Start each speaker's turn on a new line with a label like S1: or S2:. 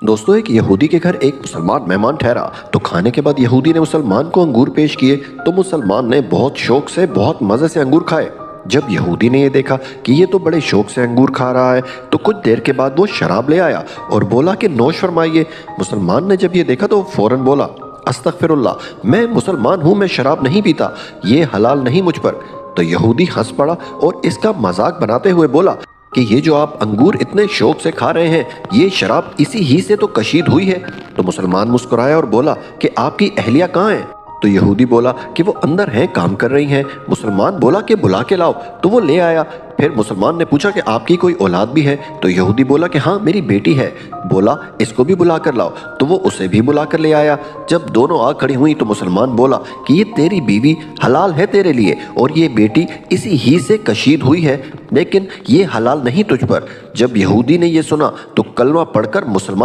S1: दोस्तों, एक यहूदी के घर एक मुसलमान मेहमान ठहरा तो खाने के बाद यहूदी ने मुसलमान को अंगूर पेश किए तो मुसलमान ने बहुत शौक से बहुत मजे से अंगूर खाए। जब यहूदी ने ये देखा कि ये तो बड़े शौक से अंगूर खा रहा है तो कुछ देर के बाद वो शराब ले आया और बोला कि नोश फरमाइए। मुसलमान ने जब ये देखा तो फौरन बोला, अस्तगफिरुल्लाह, मैं मुसलमान हूँ, मैं शराब नहीं पीता, ये हलाल नहीं मुझ पर। तो यहूदी हंस पड़ा और इसका मजाक बनाते हुए बोला कि ये जो आप अंगूर इतने शौक से खा रहे हैं, ये शराब इसी ही से तो कशीद हुई है। तो मुसलमान मुस्कुराया और बोला कि आपकी अहलिया कहाँ है? तो यहूदी बोला कि वो अंदर हैं, काम कर रही हैं। मुसलमान बोला कि बुला के लाओ, तो वो ले आया। फिर मुसलमान ने पूछा कि आपकी कोई औलाद भी है? तो यहूदी बोला कि हाँ, मेरी बेटी है। बोला इसको भी बुला कर लाओ, तो वो उसे भी बुला कर ले आया। जब दोनों आ खड़ी हुई तो मुसलमान बोला कि ये तेरी बीवी हलाल है तेरे लिए और ये बेटी इसी ही से कशीद हुई है, लेकिन ये हलाल नहीं तुझ पर। जब यहूदी ने ये सुना तो कलमा पढ़कर मुसलमान